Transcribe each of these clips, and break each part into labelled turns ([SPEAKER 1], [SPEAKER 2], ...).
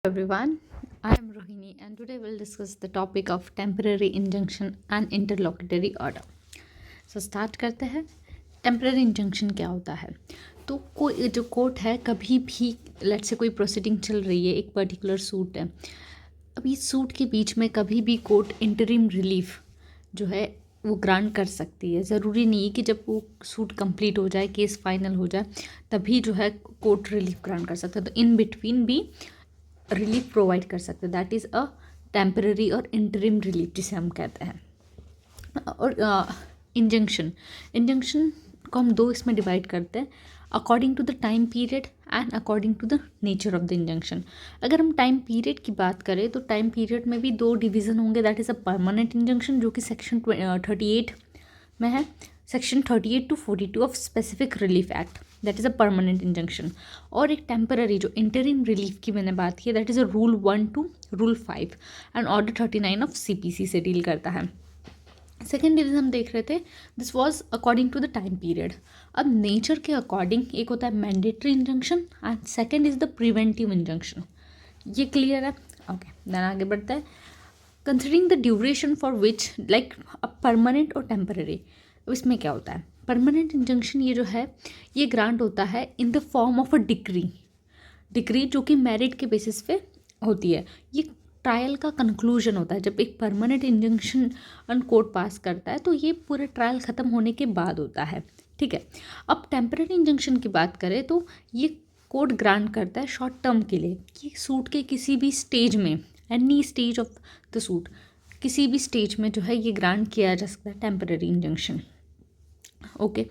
[SPEAKER 1] Everyone, I am Rohini and today we'll discuss the topic of temporary injunction and interlocutory order. So start करते हैं. Temporary injunction क्या होता है? तो कोई जो कोर्ट है कभी भी लेट से कोई प्रोसीडिंग चल रही है, एक पर्टिकुलर सूट है, अब इस सूट के बीच में कभी भी कोर्ट इंटरिम रिलीफ जो है वो ग्रांट कर सकती है. ज़रूरी नहीं है कि जब वो सूट कंप्लीट हो जाए, केस फाइनल हो जाए, तभी जो है कोर्ट रिलीफ ग्रांट कर सकता है. तो इन बिटवीन भी रिलीफ प्रोवाइड कर सकते हैं. दैट इज़ अ टेम्पररी और इंटरिम रिलीफ जिसे हम कहते हैं. और इंजंक्शन इंजंक्शन को हम दो इसमें डिवाइड करते हैं, according to the time period and according to the nature of the injunction. अगर हम टाइम पीरियड की बात करें तो टाइम पीरियड में भी दो डिवीज़न होंगे. That is a permanent injunction जो कि सेक्शन 38 में है, section 38 to 42 of specific relief act, that is a permanent injunction. और एक टेम्पररी जो इंटरिम रिलीफ की मैंने बात की, that is a rule 1 to rule 5 and order 39 of CPC से डील करता है. सेकेंड डिवीजन हम देख रहे थे, this was according to the time period. अब नेचर के अकॉर्डिंग एक होता है mandatory injunction and second is the preventive injunction. ये क्लियर है? ओके, देन आगे बढ़ता है. Considering the duration for which like permanent और टेम्पररी, इसमें क्या होता है? परमानेंट इंजंक्शन ये जो है ये ग्रांट होता है in the form of a decree जो कि मेरिट के बेसिस पे होती है. ये ट्रायल का कंक्लूजन होता है. जब एक परमानेंट इंजंक्शन कोर्ट पास करता है तो ये पूरे ट्रायल ख़त्म होने के बाद होता है. ठीक है. अब टेम्पररी इंजंक्शन की बात करें तो ये कोर्ट ग्रांट करता है शॉर्ट टर्म के लिए कि सूट के किसी भी स्टेज में, any stage of the suit, किसी भी स्टेज में जो है ये ग्रांट किया जा सकता है टेम्पररी इंजंक्शन. ओके,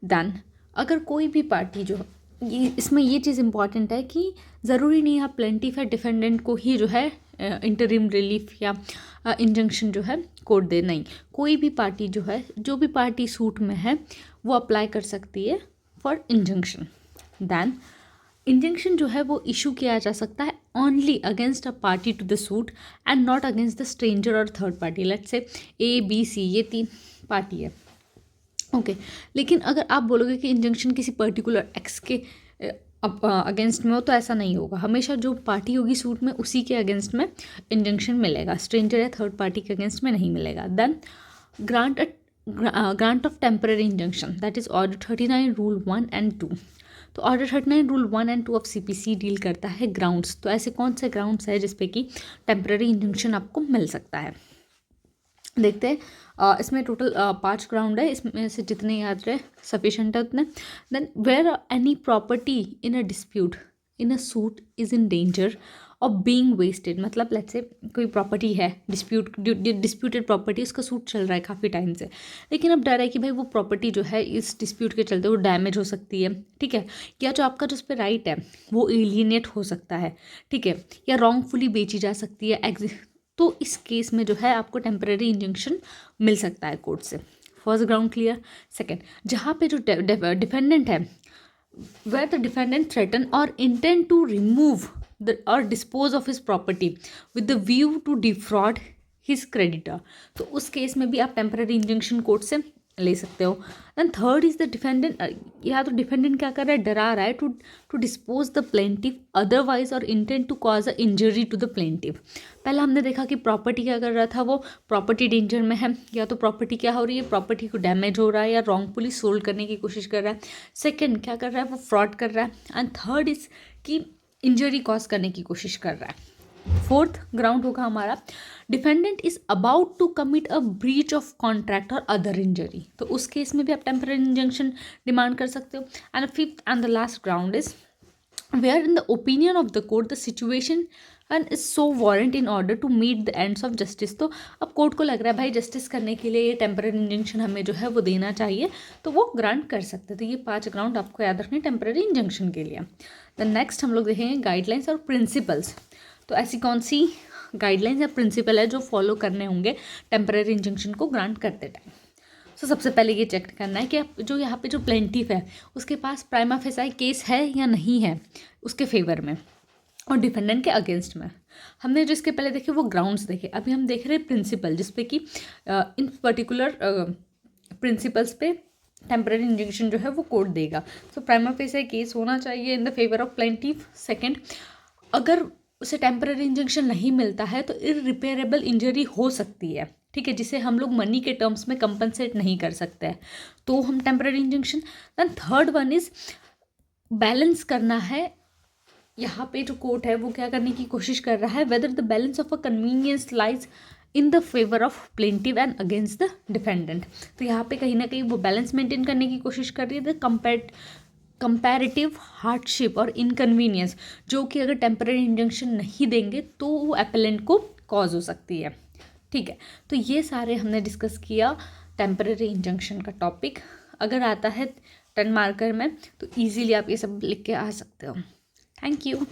[SPEAKER 1] देन अगर कोई भी पार्टी जो ये इसमें ये चीज़ इंपॉर्टेंट है कि ज़रूरी नहीं आप प्लेंटिफ या डिफेंडेंट को ही जो है इंटरिम रिलीफ या इंजंक्शन जो है कोर्ट दे. नहीं, कोई भी पार्टी जो है, जो भी पार्टी सूट में है वो अप्लाई कर सकती है फॉर इंजंक्शन. देन इंजंक्शन जो है वो इशू किया जा सकता है only against a party to the suit and not against the stranger और third party. Let's say ABC ये 3 पार्टी है. ओके, लेकिन अगर आप बोलोगे कि इंजंक्शन किसी पर्टिकुलर एक्स के अगेंस्ट में हो तो ऐसा नहीं होगा. हमेशा जो पार्टी होगी सूट में उसी के अगेंस्ट में इंजंक्शन मिलेगा, स्ट्रेंजर या थर्ड पार्टी के अगेंस्ट में नहीं मिलेगा. Then grant of temporary injunction, that is order 39 rule 1 and 2. तो ऑर्डर 39 रूल 1 and 2 ऑफ CPC डील करता है ग्राउंड्स. तो ऐसे कौन से ग्राउंड्स है जिसपे कि टेम्पररी इंजंक्शन आपको मिल सकता है? देखते हैं. इसमें टोटल 5 ग्राउंड है, इसमें से जितने याद रहे सफिशेंट है उतने. Then where any property in a dispute in a suit is in danger of being wasted. मतलब लेट्स से कोई प्रॉपर्टी है, डिस्प्यूटेड प्रॉपर्टी, उसका सूट चल रहा है काफ़ी टाइम से, लेकिन अब डर है कि भाई वो प्रॉपर्टी जो है इस डिस्प्यूट के चलते वो डैमेज हो सकती है. ठीक है. या जो आपका जो उस पर राइट है वो एलियनेट हो सकता है. ठीक है. या रॉन्गफुली बेची जा सकती है. तो इस केस में जो है आपको टेम्पररी इंजंक्शन मिल सकता है कोर्ट से. First ground clear. सेकेंड, जहाँ पे जो डिफेंडेंट है, वेयर द डिफेंडेंट थ्रेटन और इंटेंड टू रिमूव और dispose of his property with the view to defraud his creditor, तो उस केस में भी आप टेम्पररी इंजंक्शन कोर्ट से ले सकते हो. And third is the defendant, या तो डिफेंडेंट क्या कर रहा है, डरा रहा है to dispose the plaintiff otherwise और intent to cause a injury to the plaintiff. पहला हमने देखा कि प्रॉपर्टी क्या कर रहा था, वो प्रॉपर्टी डेंजर में है, या तो प्रॉपर्टी क्या हो रही है, प्रॉपर्टी को डैमेज हो रहा है या रॉन्गफुली सोल्ड करने की कोशिश कर रहा है. सेकेंड क्या कर रहा है, वो फ्रॉड कर रहा है. एंड थर्ड इज कि इंजरी कॉज करने की कोशिश कर रहा है. फोर्थ ग्राउंड होगा हमारा, defendant is about to commit a breach of contract और अदर इंजरी. तो उस केस में भी आप टेम्पररी इंजंक्शन डिमांड कर सकते हो. And fifth and the last ground is where in the opinion of the court the situation and is so warrant in order to meet the ends of justice. तो अब court को लग रहा है भाई जस्टिस करने के लिए ये टेम्पररी इंजंक्शन हमें जो है वो देना चाहिए, तो वो ग्रांट कर सकते हैं. तो ये 5 ग्राउंड आपको याद रखने टेम्पररी इंजंक्शन के लिए. द नेक्स्ट हम लोग देखेंगे गाइडलाइंस और प्रिंसिपल्स. तो ऐसी कौन सी गाइडलाइंस या प्रिंसिपल है जो फॉलो करने होंगे टेम्पररी इंजंक्शन को ग्रांट करते टाइम? सो सबसे पहले ये चेक करना है कि जो यहाँ पे जो प्लेंटिफ है उसके पास प्राइमा फेसाई केस है या नहीं है उसके फेवर में और डिफेंडेंट के अगेंस्ट में. हमने जो इसके पहले देखे वो ग्राउंड्स देखे, अभी हम देख रहे हैं प्रिंसिपल, जिसपे कि इन पर्टिकुलर प्रिंसिपल्स पे टेम्पररी इंजंक्शन जो है वो कोर्ट देगा. सो प्राइमा फेसाई केस होना चाहिए in the favour of plaintiff. Second, अगर उसे टेम्पररी इंजंक्शन नहीं मिलता है तो इररिपेयरेबल इंजरी हो सकती है, ठीक है, जिसे हम लोग मनी के टर्म्स में कंपनसेट नहीं कर सकते हैं, तो हम temporary injunction. Then third one is balance करना है। यहाँ पे जो कोर्ट है वो क्या करने की कोशिश कर रहा है, whether the balance of a convenience lies in the favour of plaintiff and against the defendant. तो यहाँ पे कहीं ना कहीं वो बैलेंस मेंटेन करने की कोशिश कर रही है, द कंपैरेटिव हार्डशिप और इनकन्वीनियंस, जो कि अगर टेम्पररी इंजंक्शन नहीं देंगे तो वो एपेलेंट को कॉज हो सकती है, ठीक है। तो ये सारे हमने डिस्कस किया टेम्पररी इंजंक्शन का टॉपिक। अगर आता है 10 मार्कर में तो ईजीली आप ये सब लिख के आ सकते हो। Thank you.